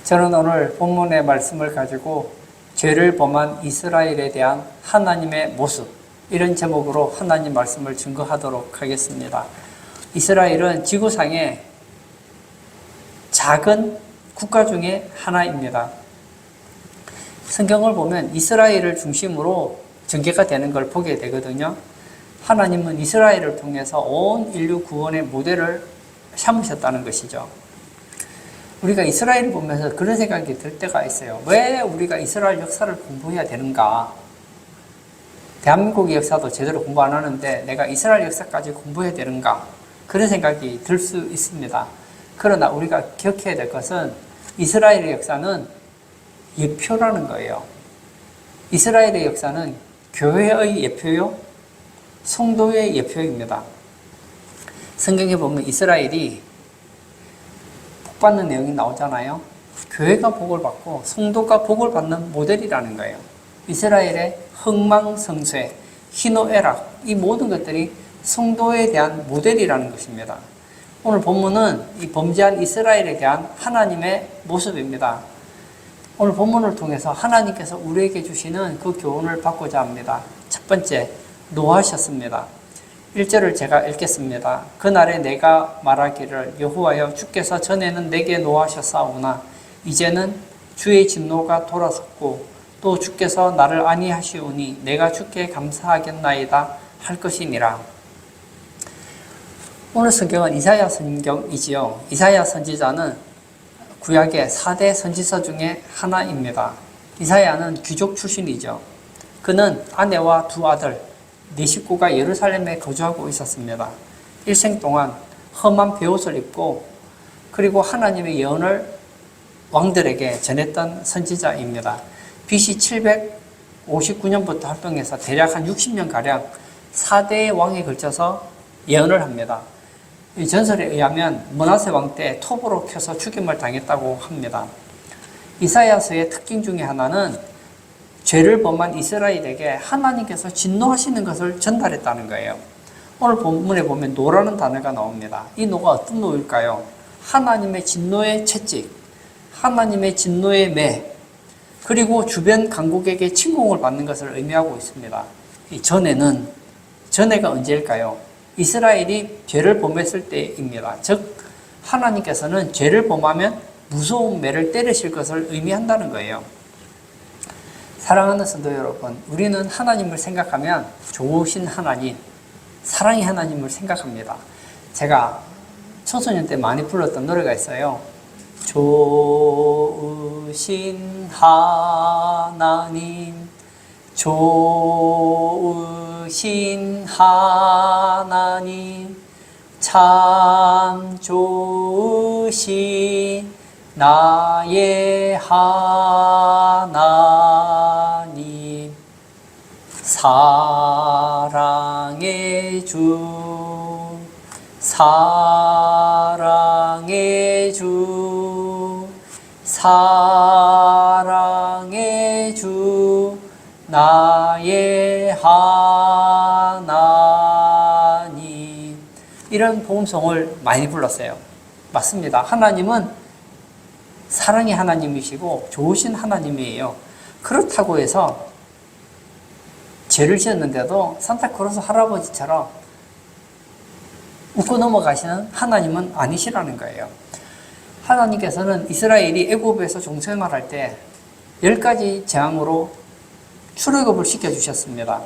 저는 오늘 본문의 말씀을 가지고 죄를 범한 이스라엘에 대한 하나님의 모습, 이런 제목으로 하나님 말씀을 증거하도록 하겠습니다. 이스라엘은 지구상의 작은 국가 중에 하나입니다. 성경을 보면 이스라엘을 중심으로 전개가 되는 걸 보게 되거든요. 하나님은 이스라엘을 통해서 온 인류 구원의 모델을 삼으셨다는 것이죠. 우리가 이스라엘을 보면서 그런 생각이 들 때가 있어요. 왜 우리가 이스라엘 역사를 공부해야 되는가? 대한민국의 역사도 제대로 공부 안 하는데 내가 이스라엘 역사까지 공부해야 되는가? 그런 생각이 들 수 있습니다. 그러나 우리가 기억해야 될 것은 이스라엘의 역사는 예표라는 거예요. 이스라엘의 역사는 교회의 예표요, 성도의 예표입니다. 성경에 보면 이스라엘이 복받는 내용이 나오잖아요. 교회가 복을 받고 성도가 복을 받는 모델이라는 거예요. 이스라엘의 흥망성쇠, 희노애락, 이 모든 것들이 성도에 대한 모델이라는 것입니다. 오늘 본문은 이 범죄한 이스라엘에 대한 하나님의 모습입니다. 오늘 본문을 통해서 하나님께서 우리에게 주시는 그 교훈을 받고자 합니다. 첫 번째, 노하셨습니다. 1절을 제가 읽겠습니다. 그날에 내가 말하기를 여호와여 주께서 전에는 내게 노하셨사오나 이제는 주의 진노가 돌아섰고 또 주께서 나를 안위하시오니 내가 주께 감사하겠나이다 할 것이니라. 오늘 성경은 이사야 성경이지요. 이사야 선지자는 구약의 4대 선지서 중에 하나입니다. 이사야는 귀족 출신이죠. 그는 아내와 두 아들, 네 식구가 예루살렘에 거주하고 있었습니다. 일생 동안 험한 베옷을 입고 그리고 하나님의 예언을 왕들에게 전했던 선지자입니다. BC 759년부터 활동해서 대략 한 60년가량 4대의 왕에 걸쳐서 예언을 합니다. 이 전설에 의하면 므낫세 왕 때 톱으로 켜서 죽임을 당했다고 합니다. 이사야서의 특징 중에 하나는 죄를 범한 이스라엘에게 하나님께서 진노하시는 것을 전달했다는 거예요. 오늘 본문에 보면 노라는 단어가 나옵니다. 이 노가 어떤 노일까요? 하나님의 진노의 채찍, 하나님의 진노의 매, 그리고 주변 강국에게 침공을 받는 것을 의미하고 있습니다. 이 전에가 언제일까요? 이스라엘이 죄를 범했을 때입니다. 즉 하나님께서는 죄를 범하면 무서운 매를 때리실 것을 의미한다는 거예요. 사랑하는 성도 여러분, 우리는 하나님을 생각하면 좋으신 하나님, 사랑의 하나님을 생각합니다. 제가 청소년 때 많이 불렀던 노래가 있어요. 좋으신 하나님, 좋으신 하나님, 참 좋으신 나의 하나님, 사랑의 주, 사랑의 주, 사랑의 주, 나의 하나님. 이런 복음송을 많이 불렀어요. 맞습니다. 하나님은 사랑의 하나님이시고 좋으신 하나님이에요. 그렇다고 해서 죄를 지었는데도 산타크로스 할아버지처럼 웃고 넘어가시는 하나님은 아니시라는 거예요. 하나님께서는 이스라엘이 애굽에서 종생활할 때 10가지 재앙으로 출애굽을 시켜주셨습니다.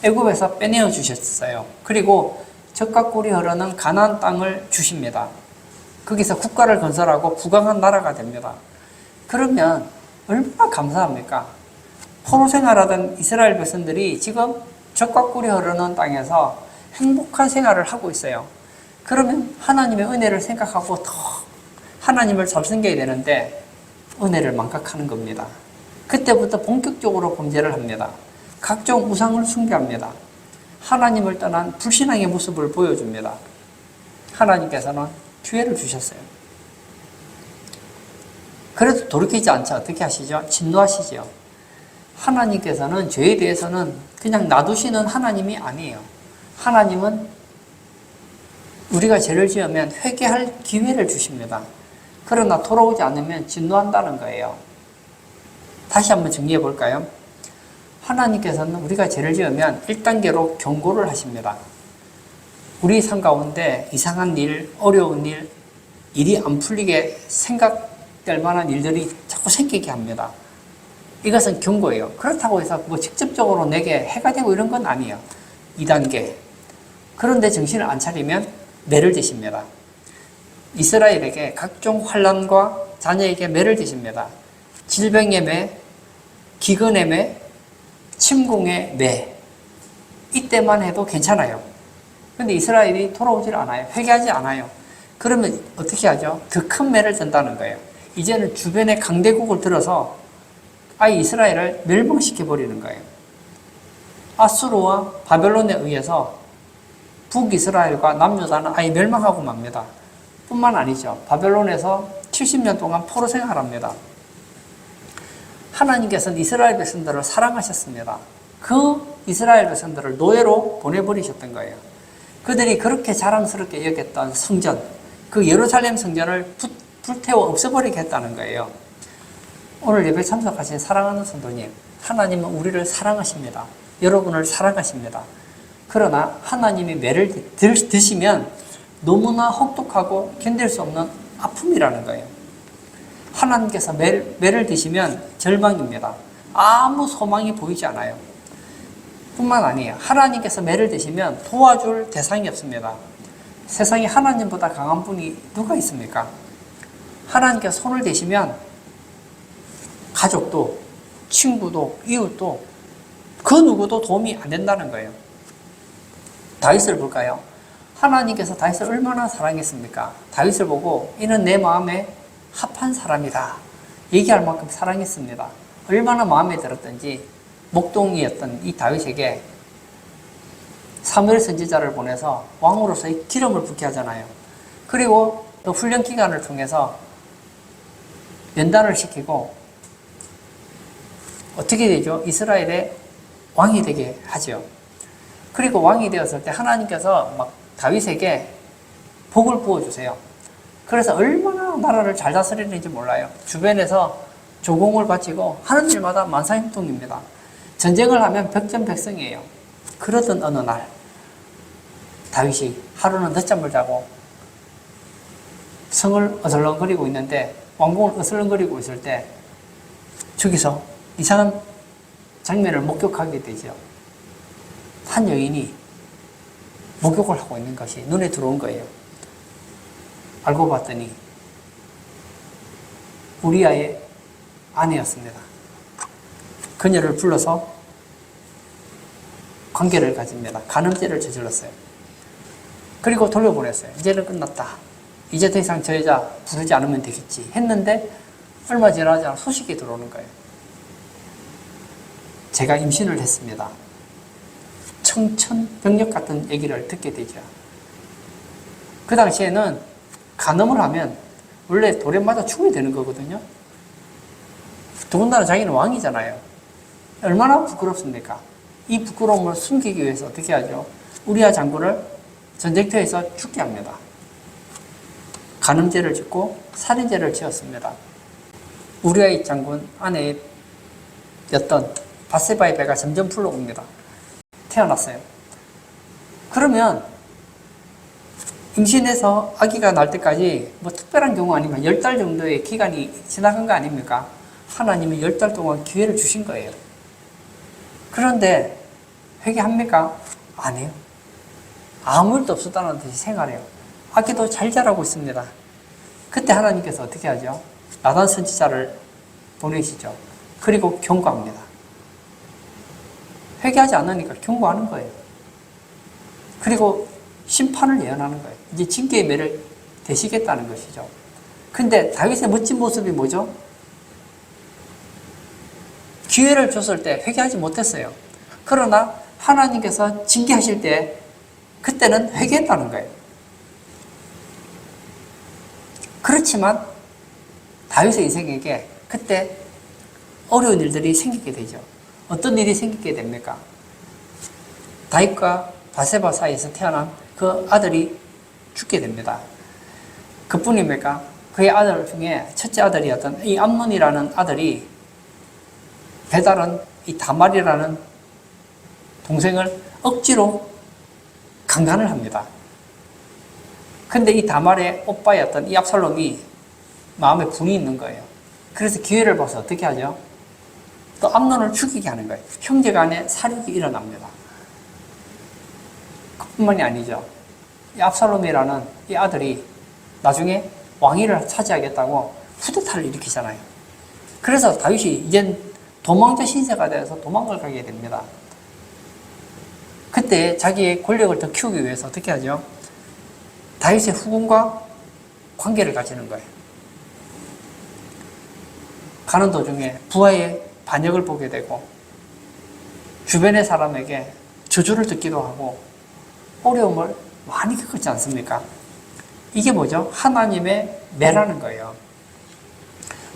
애굽에서 빼내어 주셨어요. 그리고 젖과 꿀이 흐르는 가나안 땅을 주십니다. 거기서 국가를 건설하고 부강한 나라가 됩니다. 그러면 얼마나 감사합니까? 포로 생활하던 이스라엘 백성들이 지금 젖과 꿀이 흐르는 땅에서 행복한 생활을 하고 있어요. 그러면 하나님의 은혜를 생각하고 더 하나님을 잘 섬겨야 되는데 은혜를 망각하는 겁니다. 그때부터 본격적으로 범죄를 합니다. 각종 우상을 숭배합니다. 하나님을 떠난 불신앙의 모습을 보여줍니다. 하나님께서는 기회를 주셨어요. 그래도 돌이키지 않죠. 어떻게 하시죠? 진노하시죠. 하나님께서는 죄에 대해서는 그냥 놔두시는 하나님이 아니에요. 하나님은 우리가 죄를 지으면 회개할 기회를 주십니다. 그러나 돌아오지 않으면 진노한다는 거예요. 다시 한번 정리해 볼까요? 하나님께서는 우리가 죄를 지으면 1단계로 경고를 하십니다. 우리 삶 가운데 이상한 일, 어려운 일, 일이 안 풀리게 생각될 만한 일들이 자꾸 생기게 합니다. 이것은 경고예요. 그렇다고 해서 뭐 직접적으로 내게 해가 되고 이런 건 아니에요. 2단계. 그런데 정신을 안 차리면 매를 드십니다. 이스라엘에게 각종 환난과 자녀에게 매를 드십니다. 질병의 매, 기근의 매, 침공의 매. 이때만 해도 괜찮아요. 근데 이스라엘이 돌아오질 않아요. 회개하지 않아요. 그러면 어떻게 하죠? 더 큰 매를 든다는 거예요. 이제는 주변의 강대국을 들어서 아예 이스라엘을 멸망시켜버리는 거예요. 아수르와 바벨론에 의해서 북이스라엘과 남유다는 아예 멸망하고 맙니다. 뿐만 아니죠. 바벨론에서 70년 동안 포로 생활합니다. 하나님께서는 이스라엘 백성들을 사랑하셨습니다. 그 이스라엘 백성들을 노예로 보내버리셨던 거예요. 그들이 그렇게 자랑스럽게 여겼던 성전, 그 예루살렘 성전을 불태워 없애버리게 했다는 거예요. 오늘 예배 참석하신 사랑하는 성도님, 하나님은 우리를 사랑하십니다. 여러분을 사랑하십니다. 그러나 하나님이 매를 드시면 너무나 혹독하고 견딜 수 없는 아픔이라는 거예요. 하나님께서 매를 드시면 절망입니다. 아무 소망이 보이지 않아요. 뿐만 아니에요. 하나님께서 매를 드시면 도와줄 대상이 없습니다. 세상에 하나님보다 강한 분이 누가 있습니까? 하나님께서 손을 대시면 가족도, 친구도, 이웃도 그 누구도 도움이 안 된다는 거예요. 다윗을 볼까요? 하나님께서 다윗을 얼마나 사랑했습니까? 다윗을 보고 이는 내 마음에 합한 사람이다 얘기할 만큼 사랑했습니다. 얼마나 마음에 들었던지 목동이었던 이 다윗에게 사무엘 선지자를 보내서 왕으로서의 기름을 붓게 하잖아요. 그리고 또 훈련 기간을 통해서 연단을 시키고 어떻게 되죠? 이스라엘의 왕이 되게 하죠. 그리고 왕이 되었을 때 하나님께서 막 다윗에게 복을 부어주세요. 그래서 얼마나 나라를 잘 다스리는지 몰라요. 주변에서 조공을 바치고 하는 일마다 만사형통입니다. 전쟁을 하면 백전백승이에요. 그러던 어느 날 다윗이 하루는 늦잠을 자고 성을 어슬렁거리고 있는데 왕궁을 어슬렁거리고 있을 때 저기서 이상한 장면을 목격하게 되죠. 한 여인이 목욕을 하고 있는 것이 눈에 들어온 거예요. 알고 봤더니 우리아의 아내였습니다. 그녀를 불러서 관계를 가집니다. 간음죄를 저질렀어요. 그리고 돌려보냈어요. 이제는 끝났다. 이제 더 이상 저 여자 부르지 않으면 되겠지 했는데 얼마 지나지 않아 소식이 들어오는 거예요. 제가 임신을 했습니다. 청천벽력 같은 얘기를 듣게 되죠. 그 당시에는 간음을 하면 원래 돌에 맞아 죽어야 되는 거거든요. 더군다나 자기는 왕이잖아요. 얼마나 부끄럽습니까? 이 부끄러움을 숨기기 위해서 어떻게 하죠? 우리아 장군을 전쟁터에서 죽게 합니다. 간음죄를 짓고 살인죄를 지었습니다. 우리아의 장군 아내였던 바세바의 배가 점점 풀러옵니다. 태어났어요. 그러면 임신해서 아기가 날 때까지 뭐 특별한 경우 아니면 10달 정도의 기간이 지나간 거 아닙니까? 하나님이 10달 동안 기회를 주신 거예요. 그런데 회개합니까? 안 해요. 아무 일도 없었다는 듯이 생활해요. 아기도 잘 자라고 있습니다. 그때 하나님께서 어떻게 하죠? 나단 선지자를 보내시죠. 그리고 경고합니다. 회개하지 않으니까 경고하는 거예요. 그리고 심판을 예언하는 거예요. 이제 징계의 매를 대시겠다는 것이죠. 근데 다윗의 멋진 모습이 뭐죠? 기회를 줬을 때 회개하지 못했어요. 그러나 하나님께서 징계하실 때 그때는 회개했다는 거예요. 그렇지만 다윗의 인생에게 그때 어려운 일들이 생기게 되죠. 어떤 일이 생기게 됩니까? 다윗과 바세바 사이에서 태어난 그 아들이 죽게 됩니다. 그뿐입니까? 그의 아들 중에 첫째 아들이었던 이 암논이라는 아들이 배달은 이 다말이라는 동생을 억지로 강간을 합니다. 근데 이 다말의 오빠였던 이 압살롬이 마음에 분이 있는 거예요. 그래서 기회를 봐서 어떻게 하죠? 또 암논을 죽이게 하는 거예요. 형제간에 살육이 일어납니다. 그뿐만이 아니죠. 이 압살롬이라는 이 아들이 나중에 왕위를 차지하겠다고 쿠데타를 일으키잖아요. 그래서 다윗이 이젠 도망자 신세가 되어서 도망을 가게 됩니다. 그때 자기의 권력을 더 키우기 위해서 어떻게 하죠? 다윗의 후궁과 관계를 가지는 거예요. 가는 도중에 부하의 반역을 보게 되고 주변의 사람에게 저주를 듣기도 하고 어려움을 많이 겪었지 않습니까? 이게 뭐죠? 하나님의 매라는 거예요.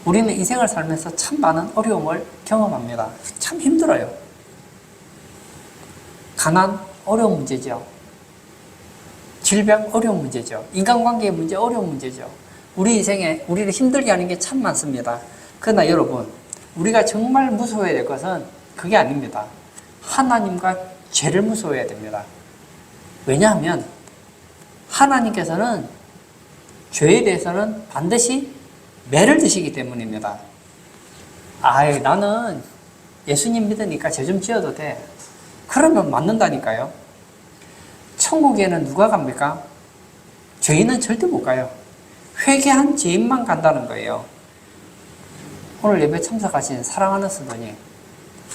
우리는 인생을 살면서 참 많은 어려움을 경험합니다. 참 힘들어요. 가난, 어려운 문제죠. 질병, 어려운 문제죠. 인간관계의 문제, 어려운 문제죠. 우리 인생에 우리를 힘들게 하는 게 참 많습니다. 그러나 여러분, 우리가 정말 무서워해야 될 것은 그게 아닙니다. 하나님과 죄를 무서워해야 됩니다. 왜냐하면 하나님께서는 죄에 대해서는 반드시 매를 드시기 때문입니다. 나는 예수님 믿으니까 죄 좀 지어도 돼. 그러면 맞는다니까요. 천국에는 누가 갑니까? 죄인은 절대 못 가요. 회개한 죄인만 간다는 거예요. 오늘 예배 참석하신 사랑하는 성도님,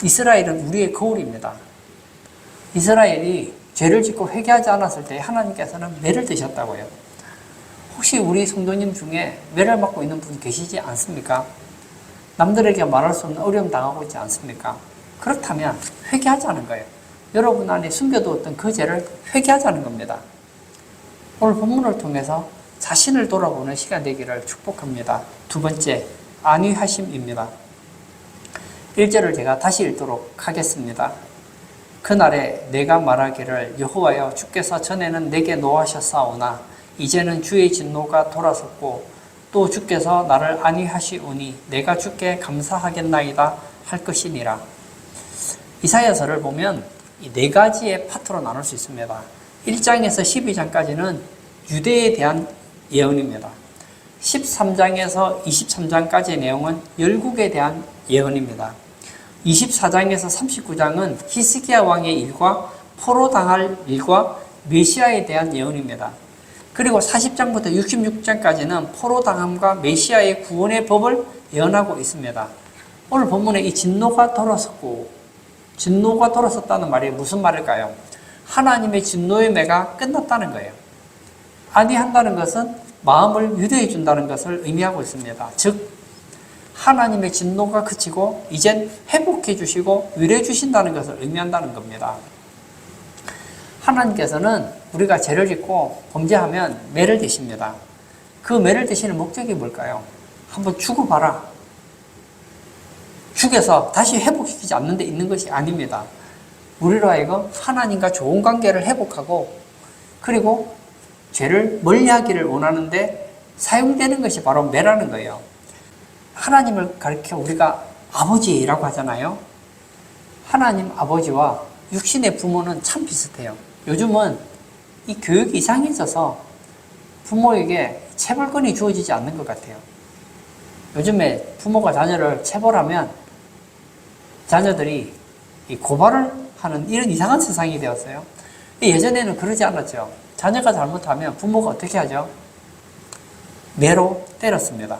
이스라엘은 우리의 거울입니다. 이스라엘이 죄를 짓고 회개하지 않았을 때 하나님께서는 매를 드셨다고요. 혹시 우리 성도님 중에 매를 맞고 있는 분 계시지 않습니까? 남들에게 말할 수 없는 어려움 당하고 있지 않습니까? 그렇다면 회개하자는 거예요. 여러분 안에 숨겨두었던 그 죄를 회개하자는 겁니다. 오늘 본문을 통해서 자신을 돌아보는 시간 되기를 축복합니다. 두 번째, 안위하심입니다. 1절을 제가 다시 읽도록 하겠습니다. 그날에 내가 말하기를 여호와여 주께서 전에는 내게 노하셨사오나 이제는 주의 진노가 돌아섰고 또 주께서 나를 안위하시오니 내가 주께 감사하겠나이다 할 것이니라. 이사야서를 보면 이 네 가지의 파트로 나눌 수 있습니다. 1장에서 12장까지는 유대에 대한 예언입니다. 13장에서 23장까지의 내용은 열국에 대한 예언입니다. 24장에서 39장은 히스기야 왕의 일과 포로당할 일과 메시아에 대한 예언입니다. 그리고 40장부터 66장까지는 포로당함과 메시아의 구원의 법을 예언하고 있습니다. 오늘 본문에 이 진노가 돌아섰다는 말이 무슨 말일까요? 하나님의 진노의 매가 끝났다는 거예요. 안위한다는 것은 마음을 유도해 준다는 것을 의미하고 있습니다. 즉 하나님의 진노가 그치고 이젠 회복해 주시고 위로해 주신다는 것을 의미한다는 겁니다. 하나님께서는 우리가 죄를 짓고 범죄하면 매를 드십니다. 그 매를 드시는 목적이 뭘까요? 한번 죽어봐라. 죽여서 다시 회복시키지 않는 데 있는 것이 아닙니다. 우리로 하여금 하나님과 좋은 관계를 회복하고 그리고 죄를 멀리하기를 원하는데 사용되는 것이 바로 매라는 거예요. 하나님을 가리켜 우리가 아버지라고 하잖아요. 하나님 아버지와 육신의 부모는 참 비슷해요. 요즘은 이 교육이 이상해져서 부모에게 체벌권이 주어지지 않는 것 같아요. 요즘에 부모가 자녀를 체벌하면 자녀들이 고발을 하는 이런 이상한 세상이 되었어요. 예전에는 그러지 않았죠. 자녀가 잘못하면 부모가 어떻게 하죠? 매로 때렸습니다.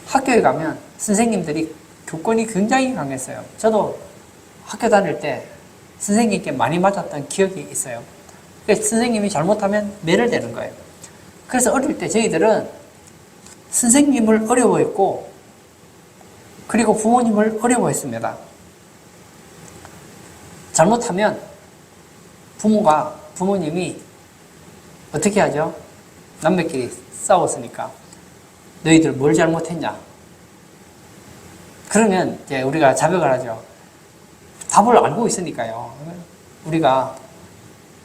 학교에 가면 선생님들이 교권이 굉장히 강했어요. 저도 학교 다닐 때 선생님께 많이 맞았던 기억이 있어요. 선생님이 잘못하면 매를 대는 거예요. 그래서 어릴 때 저희들은 선생님을 어려워했고 그리고 부모님을 어려워했습니다. 잘못하면 부모님이 어떻게 하죠? 남매끼리 싸웠으니까 너희들 뭘 잘못했냐? 그러면 이제 우리가 자백을 하죠. 답을 알고 있으니까요. 우리가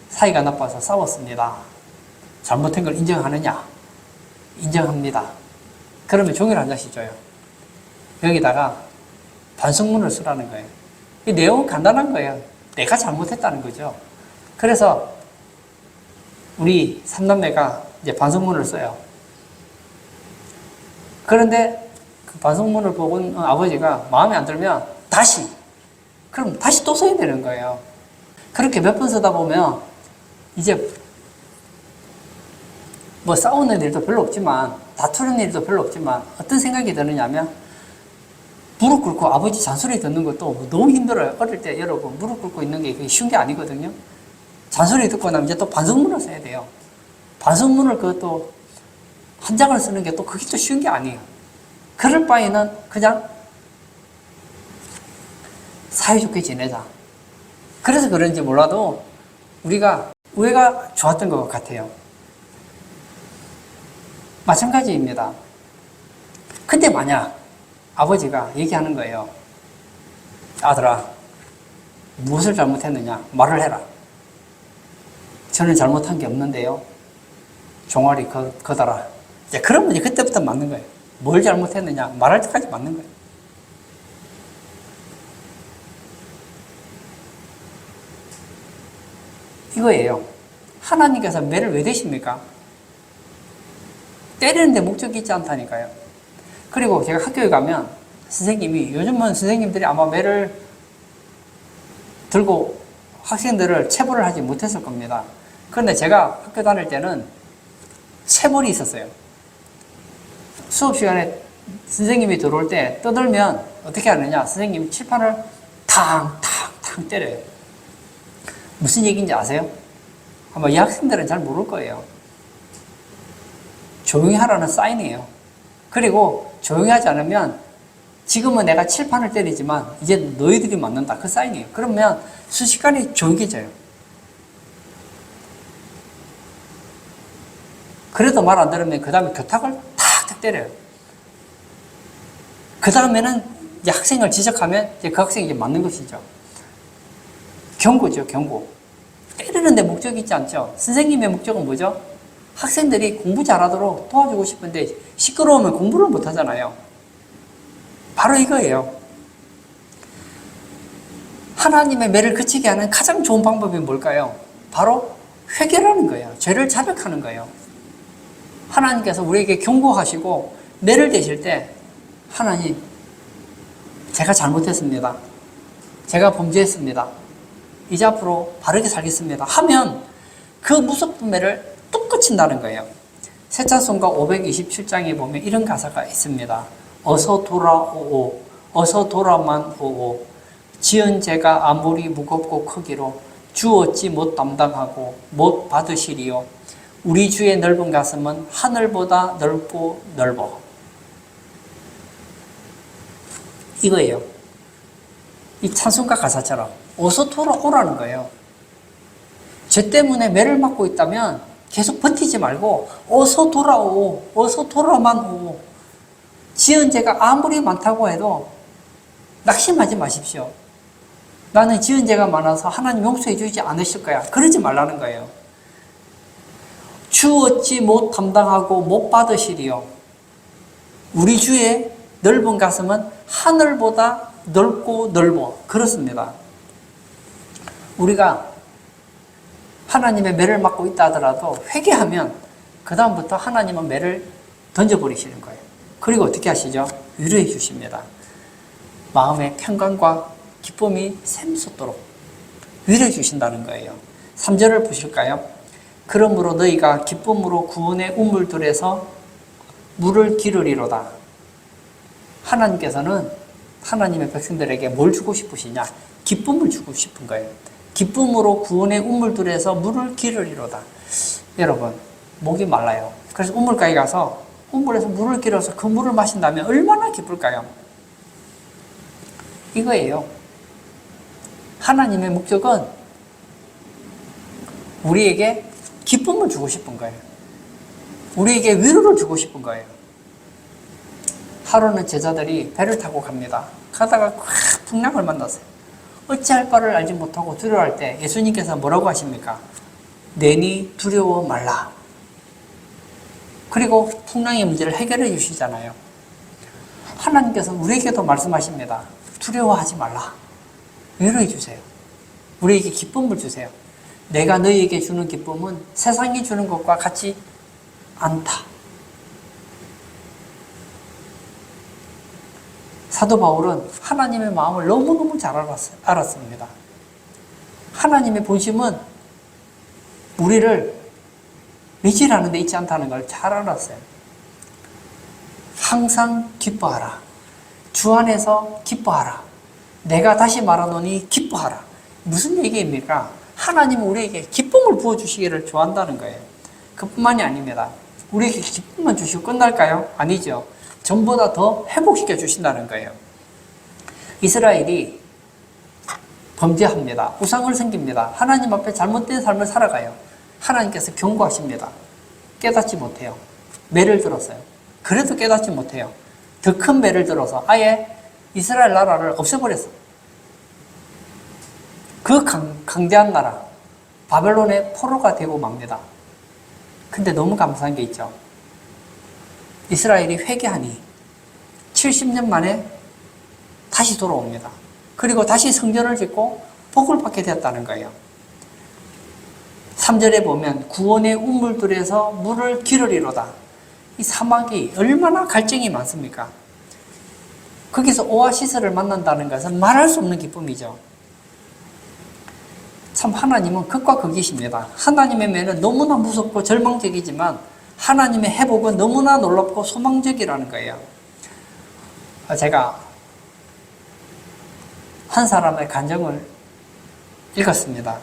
사이가 나빠서 싸웠습니다. 잘못한 걸 인정하느냐? 인정합니다. 그러면 종이를 한 장씩 줘요. 여기다가 반성문을 쓰라는 거예요. 이 내용은 간단한 거예요. 내가 잘못했다는 거죠. 그래서 우리 삼남매가 이제 반성문을 써요. 그런데 그 반성문을 보고 아버지가 마음에 안 들면 그럼 다시 또 써야 되는 거예요. 그렇게 몇 번 쓰다 보면 이제 뭐 싸우는 일도 별로 없지만 다투는 일도 별로 없지만 어떤 생각이 드느냐면 무릎 꿇고 아버지 잔소리 듣는 것도 너무 힘들어요. 어릴 때 여러분 무릎 꿇고 있는 게 쉬운 게 아니거든요. 잔소리 듣고 나면 이제 또 반성문을 써야 돼요. 반성문을 그것도 한 장을 쓰는 게 또 그게 또 쉬운 게 아니에요. 그럴 바에는 그냥 사이좋게 지내자. 그래서 그런지 몰라도 우리가 우애가 좋았던 것 같아요. 마찬가지입니다. 근데 만약 아버지가 얘기하는 거예요. 아들아, 무엇을 잘못했느냐? 말을 해라. 저는 잘못한 게 없는데요. 종아리 거다라. 이제 그러면 이제 그때부터 맞는 거예요. 뭘 잘못했느냐? 말할 때까지 맞는 거예요. 이거예요. 하나님께서 매를 왜 대십니까? 때리는데 목적이 있지 않다니까요. 그리고 제가 학교에 가면 선생님이, 요즘은 선생님들이 아마 매를 들고 학생들을 체벌을 하지 못했을 겁니다. 그런데 제가 학교 다닐 때는 체벌이 있었어요. 수업 시간에 선생님이 들어올 때 떠들면 어떻게 하느냐? 선생님이 칠판을 탕탕탕 때려요. 무슨 얘기인지 아세요? 아마 이 학생들은 잘 모를 거예요. 조용히 하라는 사인이에요. 그리고 조용히 하지 않으면 지금은 내가 칠판을 때리지만 이제 너희들이 맞는다. 그 사인이에요. 그러면 순식간에 조용해져요. 그래도 말 안 들으면 그 다음에 교탁을 탁탁 때려요. 그 다음에는 이제 학생을 지적하면 이제 그 학생이 이제 맞는 것이죠. 경고죠, 경고. 때리는데 목적이 있지 않죠. 선생님의 목적은 뭐죠? 학생들이 공부 잘하도록 도와주고 싶은데 시끄러우면 공부를 못 하잖아요. 바로 이거예요. 하나님의 매를 그치게 하는 가장 좋은 방법이 뭘까요? 바로 회개라는 거예요. 죄를 자백하는 거예요. 하나님께서 우리에게 경고하시고 매를 대실 때 하나님, 제가 잘못했습니다. 제가 범죄했습니다. 이제 앞으로 바르게 살겠습니다. 하면 그 무섭은 매를 뚝 그친다는 거예요. 새 찬송가 527장에 보면 이런 가사가 있습니다. 어서 돌아오오, 어서 돌아만 오오. 지은 죄가 아무리 무겁고 크기로 주 어찌 못 담당하고 못 받으시리요. 우리 주의 넓은 가슴은 하늘보다 넓고 넓어. 이거예요. 이 찬송가 가사처럼 어서 돌아오라는 거예요. 죄 때문에 매를 맞고 있다면 계속 버티지 말고 어서 돌아오, 어서 돌아만 오. 지은 죄가 아무리 많다고 해도 낙심하지 마십시오. 나는 지은 죄가 많아서 하나님 용서해 주지 않으실 거야. 그러지 말라는 거예요. 주 어찌 못 담당하고 못 받으시리요. 우리 주의 넓은 가슴은 하늘보다 넓고 넓어. 그렇습니다. 우리가 하나님의 매를 맞고 있다 하더라도 회개하면 그 다음부터 하나님은 매를 던져버리시는 거예요. 그리고 어떻게 하시죠? 위로해 주십니다. 마음의 평강과 기쁨이 샘솟도록 위로해 주신다는 거예요. 3절을 보실까요? 그러므로 너희가 기쁨으로 구원의 우물들에서 물을 기르리로다. 하나님께서는 하나님의 백성들에게 뭘 주고 싶으시냐? 기쁨을 주고 싶은 거예요. 기쁨으로 구원의 우물들에서 물을 기르리로다. 여러분, 목이 말라요. 그래서 우물가에 가서 우물에서 물을 길어서 그 물을 마신다면 얼마나 기쁠까요? 이거예요. 하나님의 목적은 우리에게 기쁨을 주고 싶은 거예요. 우리에게 위로를 주고 싶은 거예요. 하루는 제자들이 배를 타고 갑니다. 가다가 풍랑을 만났어요. 어찌할 바를 알지 못하고 두려워할 때 예수님께서 뭐라고 하십니까? 내니 두려워 말라. 그리고 풍랑의 문제를 해결해 주시잖아요. 하나님께서 우리에게도 말씀하십니다. 두려워하지 말라. 위로해 주세요. 우리에게 기쁨을 주세요. 내가 너희에게 주는 기쁨은 세상이 주는 것과 같지 않다. 사도 바울은 하나님의 마음을 너무너무 잘 알았습니다. 하나님의 본심은 우리를 매질하는 데 있지 않다는 걸 잘 알았어요. 항상 기뻐하라. 주 안에서 기뻐하라. 내가 다시 말하노니 기뻐하라. 무슨 얘기입니까? 하나님은 우리에게 기쁨을 부어주시기를 좋아한다는 거예요. 그뿐만이 아닙니다. 우리에게 기쁨만 주시고 끝날까요? 아니죠. 전보다 더 회복시켜 주신다는 거예요. 이스라엘이 범죄합니다. 우상을 섬깁니다. 하나님 앞에 잘못된 삶을 살아가요. 하나님께서 경고하십니다. 깨닫지 못해요. 매를 들었어요. 그래도 깨닫지 못해요. 더 큰 매를 들어서 아예 이스라엘 나라를 없애버렸어요. 그 강대한 나라 바벨론의 포로가 되고 맙니다. 근데 너무 감사한 게 있죠. 이스라엘이 회개하니 70년 만에 다시 돌아옵니다. 그리고 다시 성전을 짓고 복을 받게 되었다는 거예요. 3절에 보면 구원의 우물들에서 물을 기르리로다. 이 사막이 얼마나 갈증이 많습니까? 거기서 오아시스를 만난다는 것은 말할 수 없는 기쁨이죠. 참 하나님은 극과 극이십니다. 하나님의 매는 너무나 무섭고 절망적이지만 하나님의 회복은 너무나 놀랍고 소망적이라는 거예요. 제가 한 사람의 간증을 읽었습니다.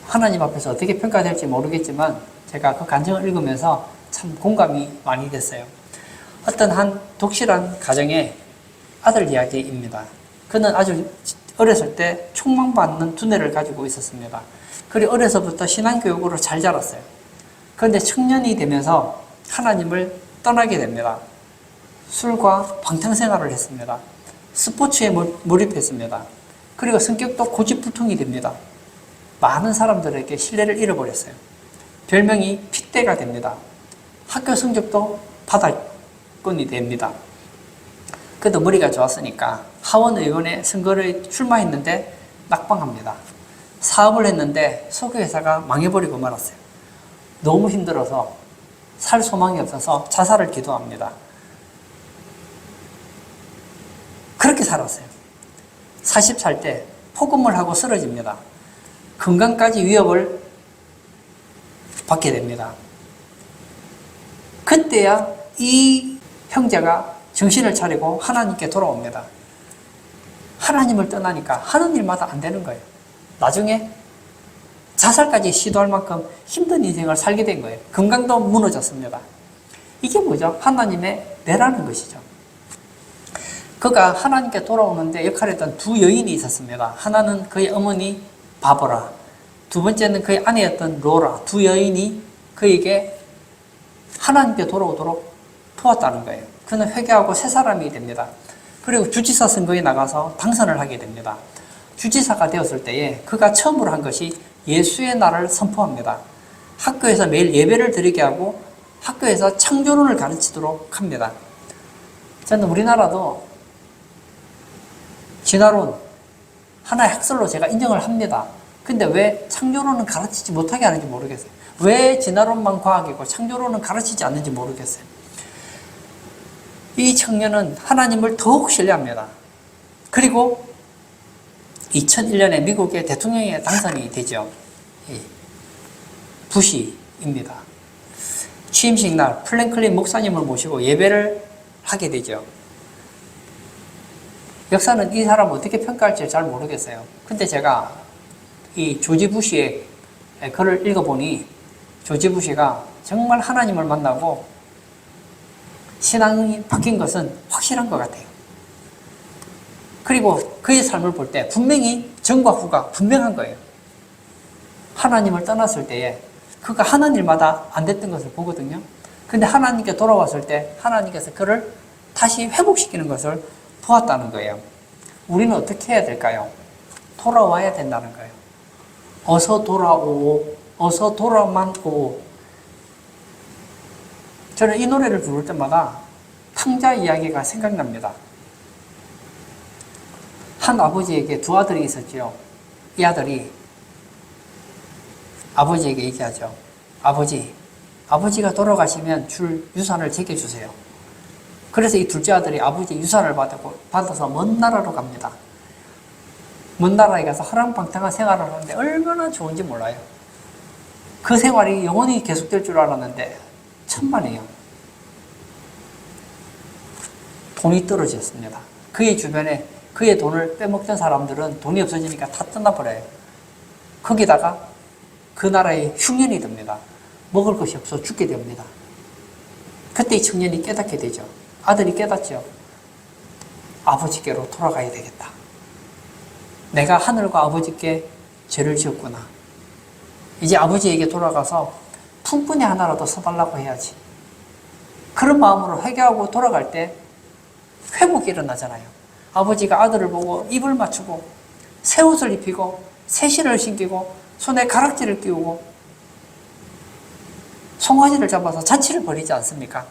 하나님 앞에서 어떻게 평가될지 모르겠지만 제가 그 간증을 읽으면서 참 공감이 많이 됐어요. 어떤 한 독실한 가정의 아들 이야기입니다. 그는 아주 어렸을 때 촉망받는 두뇌를 가지고 있었습니다. 그리고 어려서부터 신앙교육으로 잘 자랐어요. 그런데 청년이 되면서 하나님을 떠나게 됩니다. 술과 방탕생활을 했습니다. 스포츠에 몰입했습니다. 그리고 성격도 고집불통이 됩니다. 많은 사람들에게 신뢰를 잃어버렸어요. 별명이 핏대가 됩니다. 학교 성적도 바닥권이 됩니다. 그래도 머리가 좋았으니까 하원의원에 선거를 출마했는데 낙방합니다. 사업을 했는데 소개회사가 망해버리고 말았어요. 너무 힘들어서 살 소망이 없어서 자살을 기도합니다. 그렇게 살았어요. 40살 때 폭음을 하고 쓰러집니다. 건강까지 위협을 받게 됩니다. 그때야 이 형제가 정신을 차리고 하나님께 돌아옵니다. 하나님을 떠나니까 하는 일마다 안 되는 거예요. 나중에 자살까지 시도할 만큼 힘든 인생을 살게 된 거예요. 건강도 무너졌습니다. 이게 뭐죠? 하나님의 내라는 것이죠. 그가 하나님께 돌아오는데 역할을 했던 두 여인이 있었습니다. 하나는 그의 어머니 바보라, 두 번째는 그의 아내였던 로라. 두 여인이 그에게 하나님께 돌아오도록 도왔다는 거예요. 그는 회개하고 새 사람이 됩니다. 그리고 주지사 선거에 나가서 당선을 하게 됩니다. 주지사가 되었을 때에 그가 처음으로 한 것이 예수의 날을 선포합니다. 학교에서 매일 예배를 드리게 하고 학교에서 창조론을 가르치도록 합니다. 저는 우리나라도 진화론 하나의 학설로 제가 인정을 합니다. 근데 왜 창조론은 가르치지 못하게 하는지 모르겠어요. 왜 진화론만 과학이고 창조론은 가르치지 않는지 모르겠어요. 이 청년은 하나님을 더욱 신뢰합니다. 그리고 2001년에 미국의 대통령에 당선이 되죠. 부시입니다. 취임식 날 플랭클린 목사님을 모시고 예배를 하게 되죠. 역사는 이 사람을 어떻게 평가할지 잘 모르겠어요. 근데 제가 이 조지 부시의 글을 읽어보니 조지 부시가 정말 하나님을 만나고 신앙이 바뀐 것은 확실한 것 같아요. 그리고 그의 삶을 볼 때 분명히 전과 후가 분명한 거예요. 하나님을 떠났을 때에 그가 하는 일마다 안 됐던 것을 보거든요. 근데 하나님께 돌아왔을 때 하나님께서 그를 다시 회복시키는 것을 보았다는 거예요. 우리는 어떻게 해야 될까요? 돌아와야 된다는 거예요. 어서 돌아오오. 어서 돌아만 오오. 저는 이 노래를 부를 때마다 탕자 이야기가 생각납니다. 한 아버지에게 두 아들이 있었죠. 이 아들이 아버지에게 얘기하죠. 아버지가 돌아가시면 줄 유산을 제게 주세요. 그래서 이 둘째 아들이 아버지 유산을 받아서 먼 나라로 갑니다. 먼 나라에 가서 허랑방탕한 생활을 하는데 얼마나 좋은지 몰라요. 그 생활이 영원히 계속될 줄 알았는데 천만에요. 돈이 떨어졌습니다. 그의 주변에 그의 돈을 빼먹던 사람들은 돈이 없어지니까 다 떠나버려요. 거기다가 그 나라에 흉년이 듭니다. 먹을 것이 없어 죽게 됩니다. 그때 이 청년이 깨닫게 되죠. 아들이 깨닫죠. 아버지께로 돌아가야 되겠다. 내가 하늘과 아버지께 죄를 지었구나. 이제 아버지에게 돌아가서 품꾼이 하나라도 써달라고 해야지. 그런 마음으로 회개하고 돌아갈 때 회복이 일어나잖아요. 아버지가 아들을 보고 입을 맞추고 새 옷을 입히고 새 신을 신기고 손에 가락지를 끼우고 송아지를 잡아서 잔치를 벌이지 않습니까?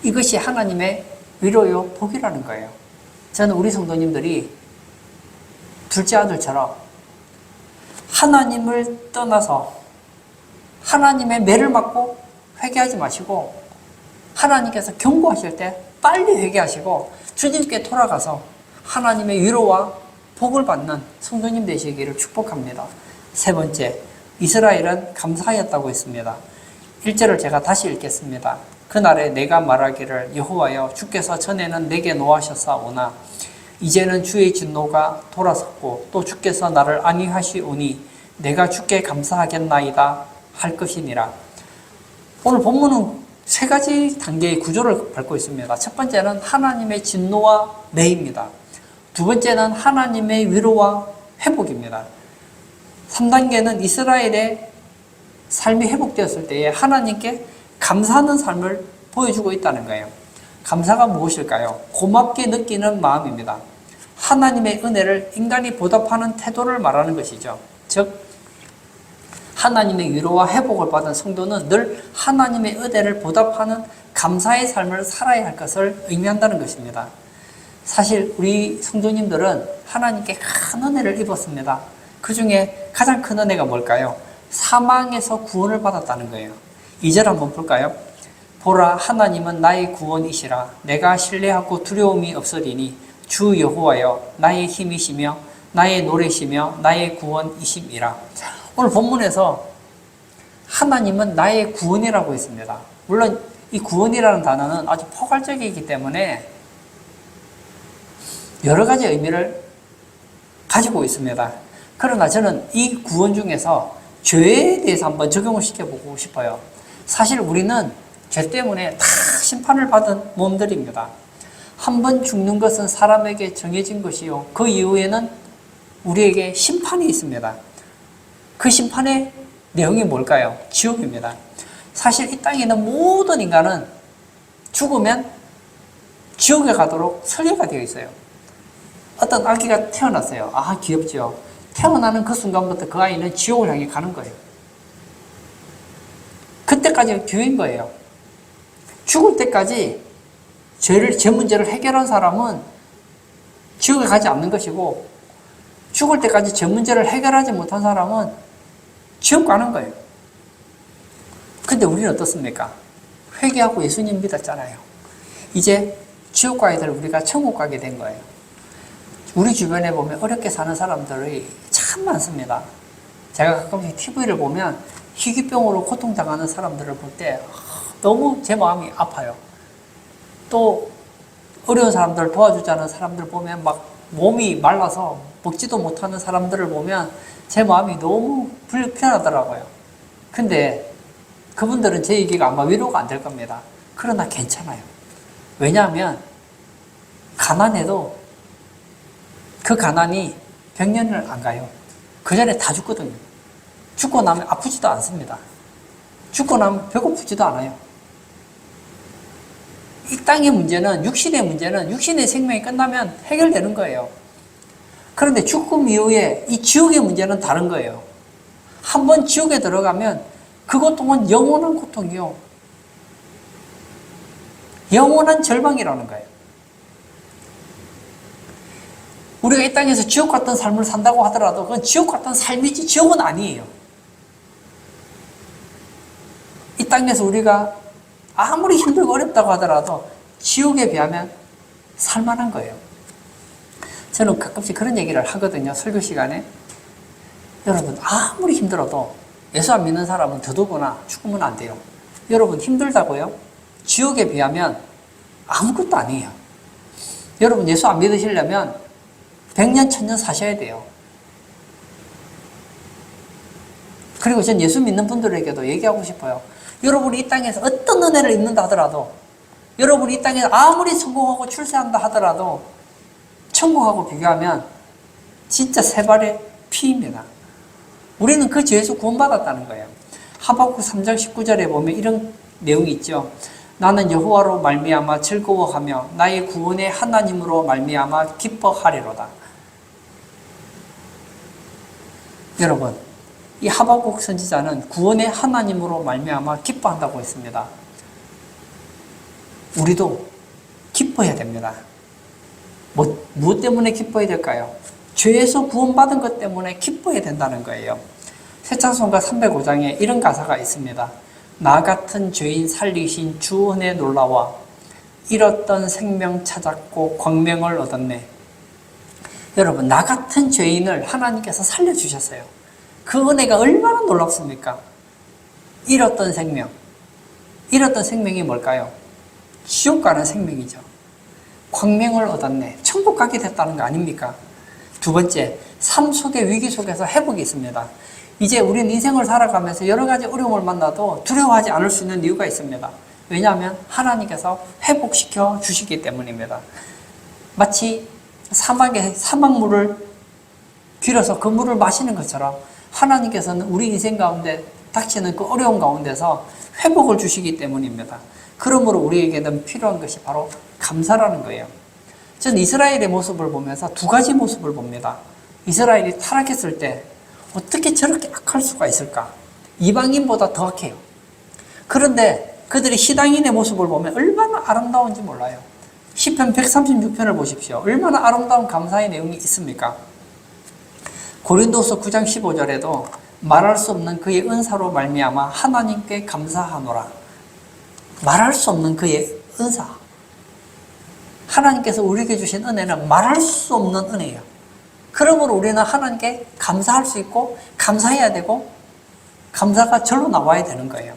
이것이 하나님의 위로요 복이라는 거예요. 저는 우리 성도님들이 둘째 아들처럼 하나님을 떠나서 하나님의 매를 맞고 회개하지 마시고 하나님께서 경고하실 때 빨리 회개하시고 주님께 돌아가서 하나님의 위로와 복을 받는 성도님 되시기를 축복합니다. 세 번째, 이스라엘은 감사하였다고 했습니다. 1절을 제가 다시 읽겠습니다. 그날에 내가 말하기를 여호와여 주께서 전에는 내게 노하셨사오나 이제는 주의 진노가 돌아섰고 또 주께서 나를 안위하시오니 내가 주께 감사하겠나이다 할 것이니라. 오늘 본문은 세 가지 단계의 구조를 밟고 있습니다. 첫 번째는 하나님의 진노와 매입니다. 두 번째는 하나님의 위로와 회복입니다. 3단계는 이스라엘의 삶이 회복되었을 때에 하나님께 감사하는 삶을 보여주고 있다는 거예요. 감사가 무엇일까요? 고맙게 느끼는 마음입니다. 하나님의 은혜를 인간이 보답하는 태도를 말하는 것이죠. 즉 하나님의 위로와 회복을 받은 성도는 늘 하나님의 은혜를 보답하는 감사의 삶을 살아야 할 것을 의미한다는 것입니다. 사실 우리 성도님들은 하나님께 큰 은혜를 입었습니다. 그 중에 가장 큰 은혜가 뭘까요? 사망에서 구원을 받았다는 거예요. 2절 한번 볼까요? 보라 하나님은 나의 구원이시라. 내가 신뢰하고 두려움이 없으리니 주 여호와여 나의 힘이시며 나의 노래시며 나의 구원이심이라. 오늘 본문에서 하나님은 나의 구원이라고 했습니다. 물론 이 구원이라는 단어는 아주 포괄적이기 때문에 여러 가지 의미를 가지고 있습니다. 그러나 저는 이 구원 중에서 죄에 대해서 한번 적용을 시켜보고 싶어요. 사실 우리는 죄 때문에 다 심판을 받은 몸들입니다. 한 번 죽는 것은 사람에게 정해진 것이요. 그 이후에는 우리에게 심판이 있습니다. 그 심판의 내용이 뭘까요? 지옥입니다. 사실 이 땅에 있는 모든 인간은 죽으면 지옥에 가도록 설계가 되어 있어요. 어떤 아기가 태어났어요. 아, 귀엽죠? 태어나는 그 순간부터 그 아이는 지옥을 향해 가는 거예요. 그때까지 기회인 거예요. 죽을 때까지 죄 문제를 해결한 사람은 지옥에 가지 않는 것이고, 죽을 때까지 죄 문제를 해결하지 못한 사람은 지옥 가는 거예요. 근데 우리는 어떻습니까? 회개하고 예수님 믿었잖아요. 이제 지옥 가야 될 우리가 천국 가게 된 거예요. 우리 주변에 보면 어렵게 사는 사람들이 참 많습니다. 제가 가끔씩 TV를 보면 희귀병으로 고통당하는 사람들을 볼 때 너무 제 마음이 아파요. 또 어려운 사람들 도와주자는 사람들 보면 막 몸이 말라서 먹지도 못하는 사람들을 보면 제 마음이 너무 불편하더라고요. 근데 그분들은 제 얘기가 아마 위로가 안 될 겁니다. 그러나 괜찮아요. 왜냐하면 가난해도 그 가난이 100년을 안 가요. 그 전에 다 죽거든요. 죽고 나면 아프지도 않습니다. 죽고 나면 배고프지도 않아요. 이 땅의 문제는, 육신의 생명이 끝나면 해결되는 거예요. 그런데 죽음 이후에 이 지옥의 문제는 다른 거예요. 한번 지옥에 들어가면 그것 동안 영원한 고통이요. 영원한 절망이라는 거예요. 우리가 이 땅에서 지옥 같은 삶을 산다고 하더라도 그건 지옥 같은 삶이지 지옥은 아니에요. 이 땅에서 우리가 아무리 힘들고 어렵다고 하더라도 지옥에 비하면 살만한 거예요. 저는 가끔씩 그런 얘기를 하거든요. 설교 시간에. 여러분, 아무리 힘들어도 예수 안 믿는 사람은 더더구나 죽으면 안 돼요. 여러분, 힘들다고요? 지옥에 비하면 아무것도 아니에요. 여러분, 예수 안 믿으시려면 100년, 1000년 사셔야 돼요. 그리고 전 예수 믿는 분들에게도 얘기하고 싶어요. 여러분이 이 땅에서 어떤 은혜를 입는다 하더라도, 여러분이 이 땅에서 아무리 성공하고 출세한다 하더라도 천국하고 비교하면 진짜 세 발의 피입니다. 우리는 그 죄에서 구원받았다는 거예요. 하박국 3장 19절에 보면 이런 내용이 있죠. 나는 여호와로 말미암아 즐거워하며 나의 구원의 하나님으로 말미암아 기뻐하리로다. 여러분, 이 하박국 선지자는 구원의 하나님으로 말미암아 기뻐한다고 했습니다. 우리도 기뻐해야 됩니다. 무엇 때문에 기뻐해야 될까요? 죄에서 구원받은 것 때문에 기뻐해야 된다는 거예요. 새창송가 305장에 이런 가사가 있습니다. 나 같은 죄인 살리신 주 은혜 놀라와 잃었던 생명 찾았고 광명을 얻었네. 여러분, 나 같은 죄인을 하나님께서 살려주셨어요. 그 은혜가 얼마나 놀랍습니까? 잃었던 생명. 잃었던 생명이 뭘까요? 지옥 가는 생명이죠. 광명을 얻었네. 천국 가게 됐다는 거 아닙니까? 두 번째, 삶 속의 위기 속에서 회복이 있습니다. 이제 우리는 인생을 살아가면서 여러 가지 어려움을 만나도 두려워하지 않을 수 있는 이유가 있습니다. 왜냐하면 하나님께서 회복시켜 주시기 때문입니다. 마치 사막에 사막물을 길어서 그 물을 마시는 것처럼 하나님께서는 우리 인생 가운데 닥치는 그 어려움 가운데서 회복을 주시기 때문입니다. 그러므로 우리에게는 필요한 것이 바로 감사라는 거예요. 저는 이스라엘의 모습을 보면서 두 가지 모습을 봅니다. 이스라엘이 타락했을 때 어떻게 저렇게 악할 수가 있을까? 이방인보다 더 악해요. 그런데 그들이 시당인의 모습을 보면 얼마나 아름다운지 몰라요. 시편 136편을 보십시오. 얼마나 아름다운 감사의 내용이 있습니까? 고린도서 9장 15절에도 말할 수 없는 그의 은사로 말미암아 하나님께 감사하노라. 말할 수 없는 그의 은사. 하나님께서 우리에게 주신 은혜는 말할 수 없는 은혜예요. 그러므로 우리는 하나님께 감사할 수 있고 감사해야 되고 감사가 절로 나와야 되는 거예요.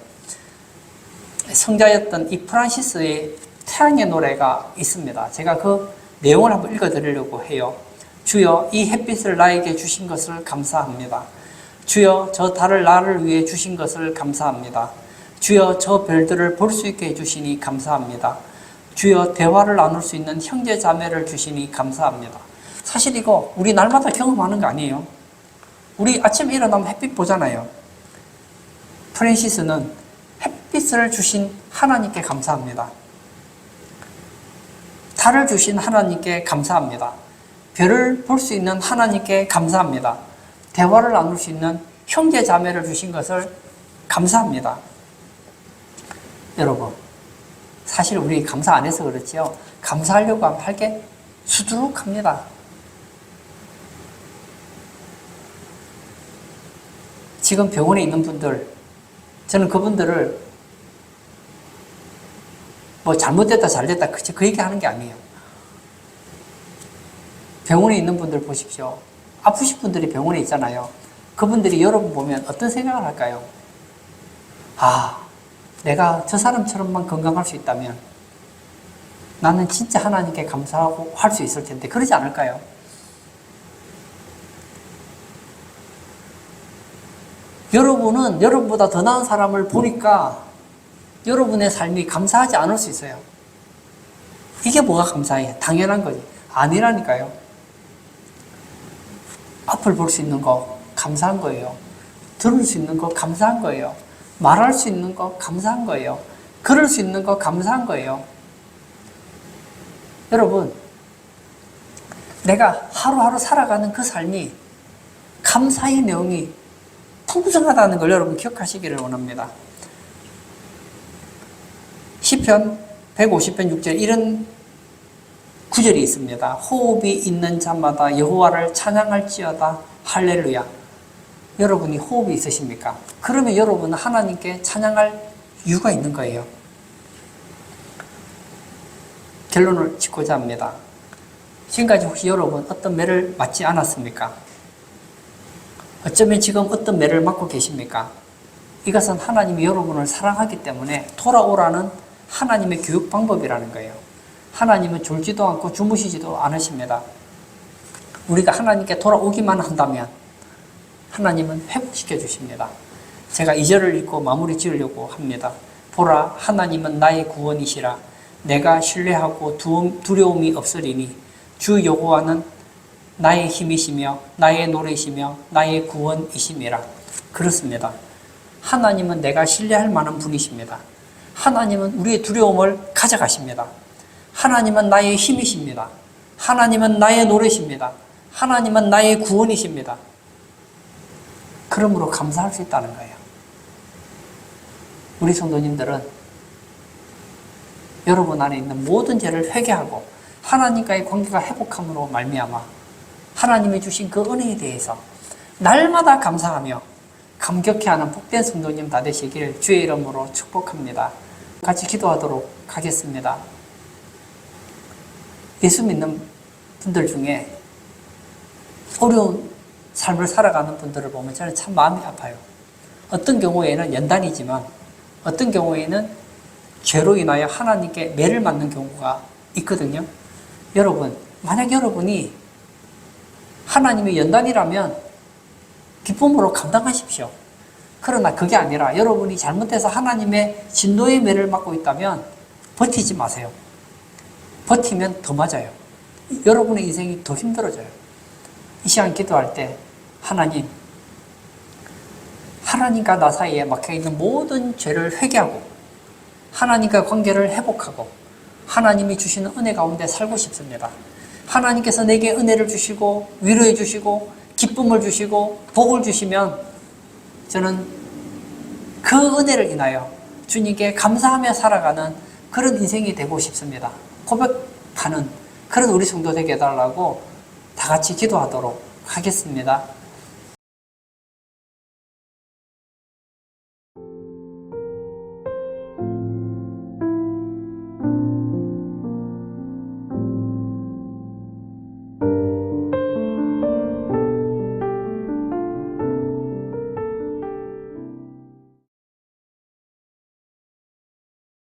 성자였던 이 프란시스의 태양의 노래가 있습니다. 제가 그 내용을 한번 읽어드리려고 해요. 주여, 이 햇빛을 나에게 주신 것을 감사합니다. 주여, 저 달을 나를 위해 주신 것을 감사합니다. 주여, 저 별들을 볼 수 있게 해주시니 감사합니다. 주여, 대화를 나눌 수 있는 형제 자매를 주시니 감사합니다. 사실 이거 우리 날마다 경험하는 거 아니에요? 우리 아침에 일어나면 햇빛 보잖아요. 프란시스는 햇빛을 주신 하나님께 감사합니다. 달을 주신 하나님께 감사합니다. 별을 볼 수 있는 하나님께 감사합니다. 대화를 나눌 수 있는 형제 자매를 주신 것을 감사합니다. 여러분, 사실 우리 감사 안 해서 그렇지요. 감사하려고 하면 할 게 수두룩합니다. 지금 병원에 있는 분들, 저는 그분들을 뭐 잘못됐다 잘됐다 그 얘기 하는 게 아니에요. 병원에 있는 분들 보십시오. 아프신 분들이 병원에 있잖아요. 그분들이 여러분 보면 어떤 생각을 할까요? 아, 내가 저 사람처럼만 건강할 수 있다면 나는 진짜 하나님께 감사하고 할 수 있을 텐데 그러지 않을까요? 여러분은 여러분보다 더 나은 사람을 보니까 여러분의 삶이 감사하지 않을 수 있어요. 이게 뭐가 감사해? 당연한 거지. 아니라니까요. 앞을 볼 수 있는 거 감사한 거예요. 들을 수 있는 거 감사한 거예요. 말할 수 있는 거 감사한 거예요. 걸을 수 있는 거 감사한 거예요. 여러분, 내가 하루하루 살아가는 그 삶이 감사의 내용이 풍성하다는 걸 여러분 기억하시기를 원합니다. 시편 150편 6절 이런 구절이 있습니다. 호흡이 있는 자마다 여호와를 찬양할지어다 할렐루야. 여러분이 호흡이 있으십니까? 그러면 여러분은 하나님께 찬양할 이유가 있는 거예요. 결론을 짓고자 합니다. 지금까지 혹시 여러분 어떤 매를 맞지 않았습니까? 어쩌면 지금 어떤 매를 맞고 계십니까? 이것은 하나님이 여러분을 사랑하기 때문에 돌아오라는 하나님의 교육 방법이라는 거예요. 하나님은 졸지도 않고 주무시지도 않으십니다. 우리가 하나님께 돌아오기만 한다면 하나님은 회복시켜 주십니다. 제가 2절을 읽고 마무리 지으려고 합니다. 보라, 하나님은 나의 구원이시라. 내가 신뢰하고 두려움이 없으리니 주 여호와는 나의 힘이시며 나의 노래시며 나의 구원이심이라. 그렇습니다. 하나님은 내가 신뢰할 만한 분이십니다. 하나님은 우리의 두려움을 가져가십니다. 하나님은 나의 힘이십니다. 하나님은 나의 노래십니다. 하나님은 나의 구원이십니다. 그러므로 감사할 수 있다는 거예요. 우리 성도님들은 여러분 안에 있는 모든 죄를 회개하고 하나님과의 관계가 회복함으로 말미암아 하나님이 주신 그 은혜에 대해서 날마다 감사하며 감격해하는 복된 성도님 다 되시길 주의 이름으로 축복합니다. 같이 기도하도록 하겠습니다. 예수 믿는 분들 중에 어려운 삶을 살아가는 분들을 보면 저는 참 마음이 아파요. 어떤 경우에는 연단이지만 어떤 경우에는 죄로 인하여 하나님께 매를 맞는 경우가 있거든요. 여러분, 만약 여러분이 하나님의 연단이라면 기쁨으로 감당하십시오. 그러나 그게 아니라 여러분이 잘못해서 하나님의 진노의 매를 맞고 있다면 버티지 마세요. 버티면 더 맞아요. 여러분의 인생이 더 힘들어져요. 이 시간 기도할 때 하나님과 나 사이에 막혀있는 모든 죄를 회개하고 하나님과 관계를 회복하고 하나님이 주시는 은혜 가운데 살고 싶습니다. 하나님께서 내게 은혜를 주시고 위로해 주시고 기쁨을 주시고 복을 주시면 저는 그 은혜를 인하여 주님께 감사하며 살아가는 그런 인생이 되고 싶습니다. 고백하는 그런 우리 성도 되게 해달라고 다 같이 기도하도록 하겠습니다.